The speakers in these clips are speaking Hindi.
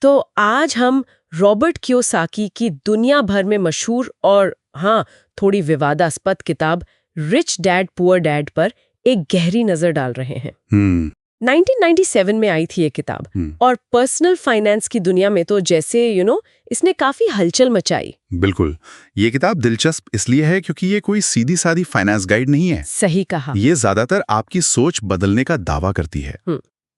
तो आज हम रॉबर्ट कियोसाकी की दुनिया भर में मशहूर और हाँ थोड़ी विवादास्पद किताब रिच डैड पुअर डैड पर एक गहरी नजर डाल रहे हैं। 1997 में आई थी ये किताब और पर्सनल फाइनेंस की दुनिया में तो जैसे इसने काफी हलचल मचाई। बिल्कुल, ये किताब दिलचस्प इसलिए है क्योंकि ये कोई सीधी सादी फाइनेंस गाइड नहीं है। सही कहा। ये ज्यादातर आपकी सोच बदलने का दावा करती है।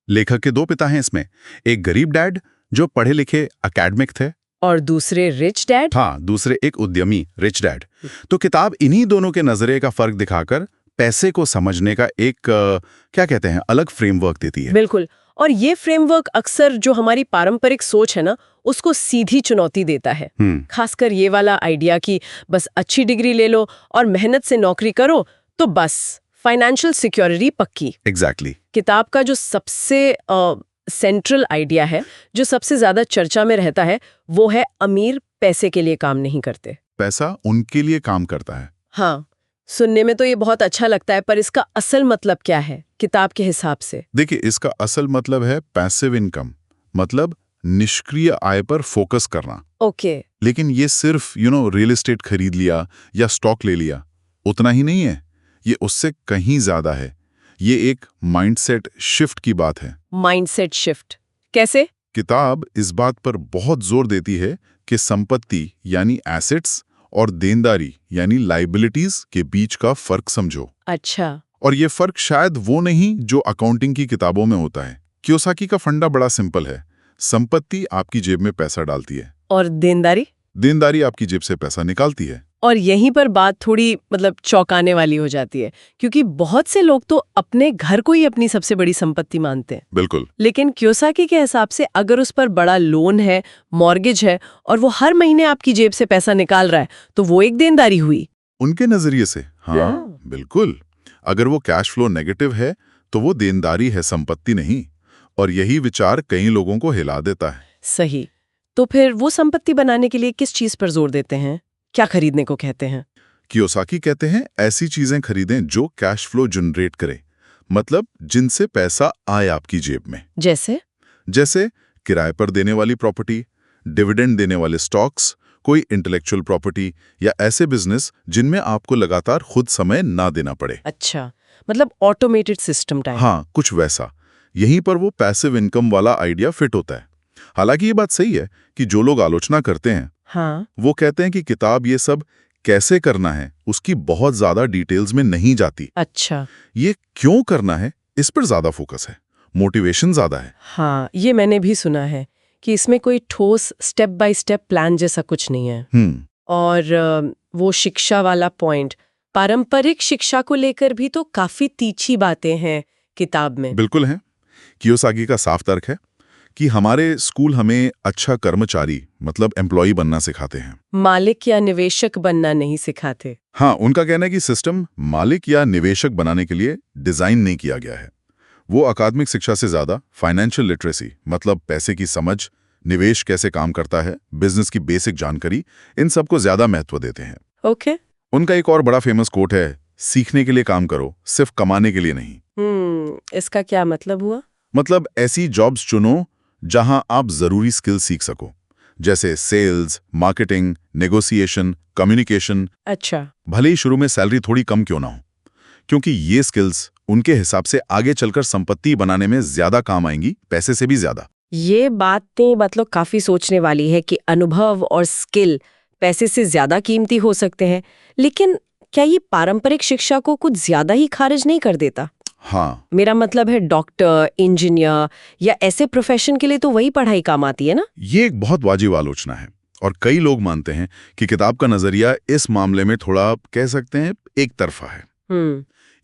लेखक के दो पिता हैं इसमें, एक गरीब डैड जो पढ़े लिखे अकेडमिक थे और दूसरे रिच डैड। हाँ, दूसरे एक उद्यमी रिच डैड। तो किताब इन्हीं दोनों के नजरिए का फर्क दिखाकर पैसे को समझने का एक क्या कहते हैं अलग फ्रेमवर्क देती है। बिल्कुल, और ये फ्रेमवर्क अक्सर जो हमारी पारंपरिक सोच है ना उसको सीधी चुनौती देता है। खासकर ये वाला आइडिया कि बस अच्छी डिग्री ले लो और मेहनत से नौकरी करो तो बस फाइनेंशियल सिक्योरिटी पक्की। एग्जैक्टली। किताब का जो सबसे सेंट्रल आइडिया है, जो सबसे ज्यादा चर्चा में रहता है, वो है अमीर पैसे के लिए काम नहीं करते, पैसा उनके लिए काम करता है। हाँ, सुनने में तो ये बहुत अच्छा लगता है, पर इसका असल मतलब क्या है किताब के हिसाब से? देखिए, इसका असल मतलब है पैसिव इनकम, मतलब निष्क्रिय आय पर फोकस करना। ओके। लेकिन ये सिर्फ रियल एस्टेट खरीद लिया या स्टॉक ले लिया उतना ही नहीं है, ये उससे कहीं ज्यादा है। ये एक माइंडसेट शिफ्ट की बात है। माइंडसेट शिफ्ट कैसे? किताब इस बात पर बहुत जोर देती है कि संपत्ति यानी एसेट्स और देनदारी यानी लाइबिलिटीज के बीच का फर्क समझो। अच्छा। और ये फर्क शायद वो नहीं जो अकाउंटिंग की किताबों में होता है। कियोसाकी का फंडा बड़ा सिंपल है, संपत्ति आपकी जेब में पैसा डालती है और देनदारी? देनदारी आपकी जेब से पैसा निकालती है। और यहीं पर बात थोड़ी चौंकाने वाली हो जाती है, क्योंकि बहुत से लोग तो अपने घर को ही अपनी सबसे बड़ी संपत्ति मानते हैं। बिल्कुल। लेकिन कियोसाकी के हिसाब से अगर उस पर बड़ा लोन है, मॉर्गेज है और वो हर महीने आपकी जेब से पैसा निकाल रहा है तो वो एक देनदारी हुई उनके नजरिए से। हाँ, बिल्कुल। अगर वो कैश फ्लो नेगेटिव है तो वो देनदारी है, संपत्ति नहीं। और यही विचार कई लोगों को हिला देता है। सही। तो फिर वो संपत्ति बनाने के लिए किस चीज पर जोर देते हैं, क्या खरीदने को कहते हैं? कियोसाकी कहते हैं ऐसी चीजें खरीदें जो कैश फ्लो जनरेट करे, मतलब जिनसे पैसा आए आपकी जेब में। जैसे किराए पर देने वाली प्रॉपर्टी, डिविडेंड देने वाले स्टॉक्स, कोई इंटेलेक्चुअल प्रॉपर्टी या ऐसे बिजनेस जिनमें आपको लगातार खुद समय ना देना पड़े। अच्छा, मतलब ऑटोमेटेड सिस्टम टाइप। हाँ, कुछ वैसा। यहीं पर वो पैसिव इनकम वाला आइडिया फिट होता है। हालांकि ये बात सही है कि जो लोग आलोचना करते हैं वो कहते हैं कि किताब ये सब कैसे करना है उसकी बहुत ज्यादा डिटेल्स में नहीं जाती। अच्छा। ये क्यों करना है इस पर ज्यादा फोकस है, मोटिवेशन ज्यादा है। हाँ, ये मैंने भी सुना है कि इसमें कोई ठोस स्टेप बाय स्टेप प्लान जैसा कुछ नहीं है। और वो शिक्षा वाला पॉइंट, पारंपरिक शिक्षा को लेकर भी तो काफी तीखी बातें हैं किताब में। बिल्कुल है। कियोसाकी का साफ तर्क है कि हमारे स्कूल हमें अच्छा कर्मचारी मतलब एम्प्लॉय बनना सिखाते हैं, मालिक या निवेशक बनना नहीं सिखाते। हाँ, उनका कहना है कि सिस्टम मालिक या निवेशक बनाने के लिए डिजाइन नहीं किया गया है। वो अकादमिक शिक्षा से ज्यादा फाइनेंशियल लिटरेसी मतलब पैसे की समझ, निवेश कैसे काम करता है, बिजनेस की बेसिक जानकारी, इन सबको ज्यादा महत्व देते हैं। ओके। उनका एक और बड़ा फेमस कोट है, सीखने के लिए काम करो, सिर्फ कमाने के लिए नहीं। इसका क्या मतलब हुआ? मतलब ऐसी जॉब्स चुनो जहां आप जरूरी स्किल सीख सको, जैसे सेल्स, मार्केटिंग, नेगोशिएशन, कम्युनिकेशन। अच्छा। भले ही शुरू में सैलरी थोड़ी कम क्यों ना हो, क्योंकि ये स्किल्स उनके हिसाब से आगे चलकर संपत्ति बनाने में ज्यादा काम आएंगी, पैसे से भी ज्यादा। ये बातें काफी सोचने वाली है कि अनुभव और स्किल पैसे से ज्यादा कीमती हो सकते हैं, लेकिन क्या ये पारंपरिक शिक्षा को कुछ ज्यादा ही खारिज नहीं कर देता? हाँ, मेरा मतलब है डॉक्टर, इंजीनियर या ऐसे प्रोफेशन के लिए तो वही पढ़ाई काम आती है ना? ये एक बहुत वाजिब आलोचना है और कई लोग मानते हैं कि किताब का नजरिया इस मामले में थोड़ा कह सकते हैं एक तरफा है।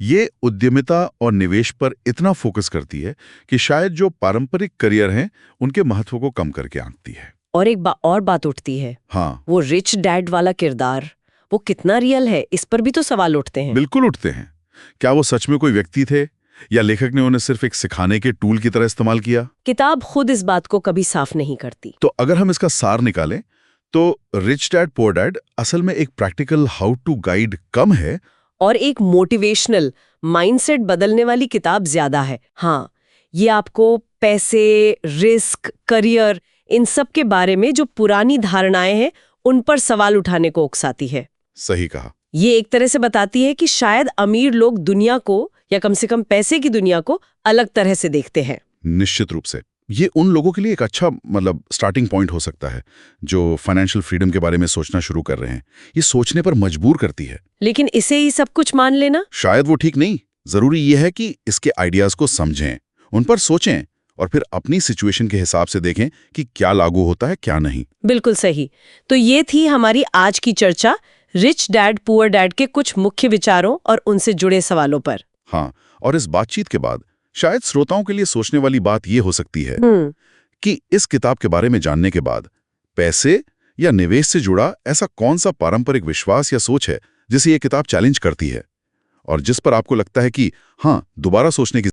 ये उद्यमिता और निवेश पर इतना फोकस करती है कि शायद जो पारंपरिक करियर हैं उनके महत्व को कम करके आंकती है। और एक और बात उठती है, हाँ, वो रिच डैड वाला किरदार, वो कितना रियल है, इस पर भी तो सवाल उठते हैं। बिल्कुल उठते हैं। क्या वो सच में कोई व्यक्ति थे या लेखक ने उन्हें सिर्फ एक सिखाने के टूल की तरह इस्तेमाल किया? किताब खुद इस बात को कभी साफ नहीं करती। तो अगर हम इसका सार निकालें तो रिच डैड पुअर डैड असल में एक प्रैक्टिकल हाउ टू गाइड कम है और एक मोटिवेशनल माइंडसेट बदलने वाली किताब ज्यादा है। हाँ, ये आपको पैसे, रिस्क, करियर इन सब के बारे में जो पुरानी धारणाएं हैं उन पर सवाल उठाने को उकसाती है। सही कहा। ये एक तरह से बताती है कि शायद अमीर लोग दुनिया को, या कम से कम पैसे की दुनिया को, अलग तरह से देखते हैं। निश्चित रूप से ये उन लोगों के लिए एक अच्छा स्टार्टिंग पॉइंट हो सकता है जो फाइनेंशियल फ्रीडम के बारे में सोचना शुरू कर रहे हैं। ये सोचने पर मजबूर करती है। लेकिन इसे ही सब कुछ मान लेना शायद वो ठीक नहीं। जरूरी ये है कि इसके आइडियाज को समझें, उन पर सोचें और फिर अपनी सिचुएशन के हिसाब से देखें कि क्या लागू होता है क्या नहीं। बिल्कुल सही। तो ये थी हमारी आज की चर्चा रिच डैड पुअर डैड के कुछ मुख्य विचारों और उनसे जुड़े सवालों पर। हाँ, और इस बातचीत के बाद शायद श्रोताओं के लिए सोचने वाली बात ये हो सकती है कि इस किताब के बारे में जानने के बाद पैसे या निवेश से जुड़ा ऐसा कौन सा पारंपरिक विश्वास या सोच है जिसे ये किताब चैलेंज करती है और जिस पर आपको लगता है कि हाँ, दोबारा सोचने की